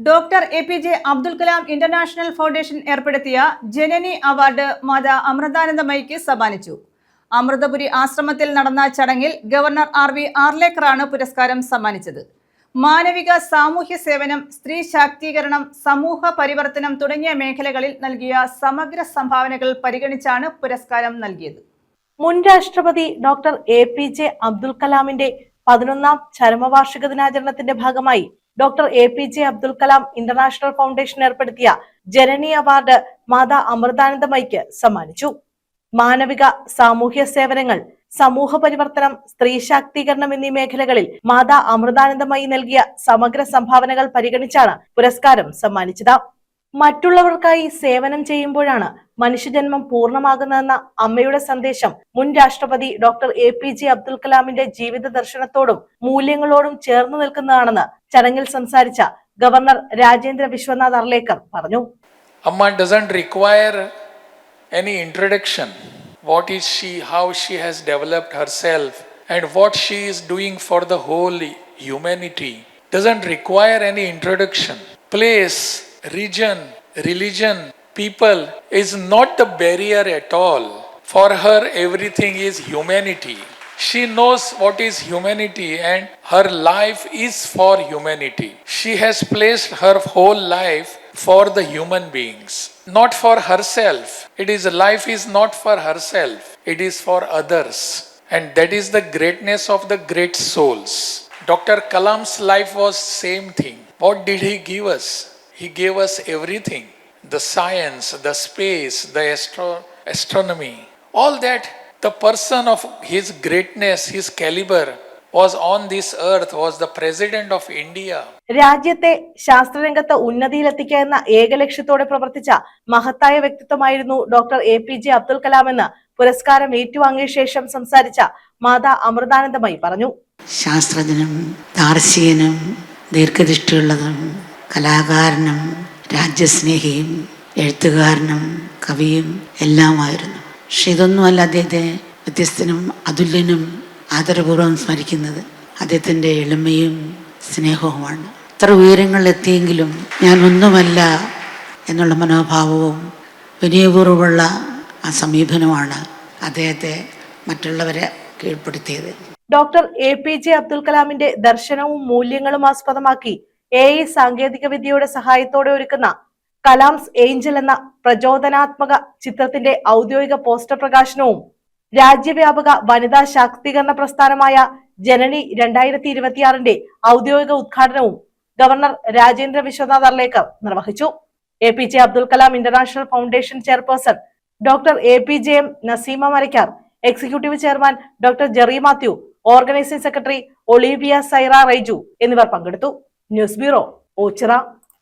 Doctor APJ Abdul Kalam international foundation ഏർപ്പെടുത്തിയ ജനനി award മാതാ അമൃതാനന്ദമയിക്ക് സമ്മാനിച്ചു. അമൃതപുരി ആശ്രമത്തിൽ നടന്ന ചടങ്ങിൽ ഗവർണർ RV ആർലേക്കറാണ് പുരസ്കാരം സമ്മാനിച്ചത്. മാനവിക സാമൂഹ്യ സേവനം, സ്ത്രീ ശാക്തീകരണം, സമൂഹ പരിവർത്തനം തുടങ്ങിയ മേഖലകളിൽ നൽകിയ സമഗ്ര സംഭാവനകൾ പരിഗണിച്ചാണ് പുരസ്കാരം നൽകിയത്. മുൻ രാഷ്ട്രപതി ഡോക്ടർ എപിജെ അബ്ദുൽ കലാമിന്റെ 11ാം ചരമവാർഷിക ദിനാചരണത്തിന്റെ ഭാഗമായി doctor APJ Abdul Kalam international foundation ഏർപ്പെടുത്തിയ ജനനി അവാർഡ് മാതാ അമൃതാനന്ദമയിക്ക് സമ്മാനിച്ചു. മാനവിക സാമൂഹ്യ സേവനങ്ങൾ, സമൂഹ പരിവർത്തനം, സ്ത്രീ ശാക്തീകരണം എന്നീ മേഖലകളിൽ മാതാ അമൃതാനന്ദമയി നൽകിയ സമഗ്ര സംഭാവനകൾ പരിഗണിച്ചാണ് പുരസ്കാരം സമ്മാനിച്ചത്. മറ്റുള്ളവർക്കായി സേവനം ചെയ്യുമ്പോഴാണ് മനുഷ്യജന്മം പൂർണ്ണമാകുന്നതെന്ന അമ്മയുടെ സന്ദേശം മുൻ രാഷ്ട്രപതി ഡോക്ടർ എപിജെ അബ്ദുൽ കലാമിന്റെ ജീവിത ദർശനത്തോടും മൂല്യങ്ങളോടും ചേർന്ന് നിൽക്കുന്നതാണെന്ന് ചടങ്ങിൽ സംസാരിച്ച ഗവർണർ രാജേന്ദ്ര വിശ്വനാഥ് അർലേക്കർ പറഞ്ഞു. Amma doesn't require any introduction. What is she, how she has developed herself, and what she is doing for the whole humanity doesn't require any introduction. Place, region, religion, people is not the barrier at all. For her, everything is humanity. She knows what is humanity and her life is for humanity. She has placed her whole life for the human beings, not for herself. Life is not for herself, it is for others. And that is the greatness of the great souls. Dr. Kalam's life was same thing. What did he give us? He gave us everything. The science, the space, the astronomy. All that, the person of his greatness, his caliber was on this earth, was the president of India. രാജ്യത്തെ ശാസ്ത്രരംഗത്ത് ഉന്നതിയിലെത്തിക്കുക എന്ന ഏകലക്ഷ്യത്തോടെ പ്രവർത്തിച്ച മഹത്തായ വ്യക്തിത്വമായിരുന്നു doctor APJ Abdul Kalam എന്ന് പുരസ്കാരം ഏറ്റുവാങ്ങിയ ശേഷം സംസാരിച്ച മാതാ അമൃതാനന്ദമയി പറഞ്ഞു. ശാസ്ത്രജ്ഞനും ദാർശനികനും ദീർഘദൃഷ്ടിയുള്ളതും കലാകാരനും രാജ്യസ്നേഹിയും എഴുത്തുകാരനും കവിയും എല്ലാമായിരുന്നു. പക്ഷെ ഇതൊന്നുമല്ല അദ്ദേഹത്തെ വ്യത്യസ്തനും അതുല്യനും ആദരപൂർവ്വം സ്മരിക്കുന്നത് അദ്ദേഹത്തിൻ്റെ എളിമയും സ്നേഹവുമാണ്. ഇത്ര ഉയരങ്ങളിലെത്തിയെങ്കിലും ഞാൻ ഒന്നുമല്ല എന്നുള്ള മനോഭാവവും വിനയപൂർവ്വമുള്ള ആ സമീപനമാണ് അദ്ദേഹത്തെ മറ്റുള്ളവരെ കീഴ്പ്പെടുത്തിയത്. ഡോക്ടർ എപിജെ അബ്ദുൽ കലാമിന്റെ ദർശനവും മൂല്യങ്ങളും ആസ്പദമാക്കി AI സാങ്കേതിക വിദ്യയുടെ സഹായത്തോടെ ഒരുക്കുന്ന കലാംസ് ഏഞ്ചൽ എന്ന പ്രചോദനാത്മക ചിത്രത്തിന്റെ ഔദ്യോഗിക പോസ്റ്റർ പ്രകാശനവും രാജ്യവ്യാപക വനിതാ ശാക്തീകരണ പ്രസ്ഥാനമായ ജനനി 2026ന്റെ ഔദ്യോഗിക ഉദ്ഘാടനവും ഗവർണർ രാജേന്ദ്ര വിശ്വനാഥ് അർലേക്കർ നിർവഹിച്ചു. APJ Abdul Kalam international foundation chairperson doctor APJM Naseema Marakkar, executive chairman doctor Jerry Mathew, organising secretary Olivia Saira Raiju എന്നിവർ പങ്കെടുത്തു. News bureau, Ochira.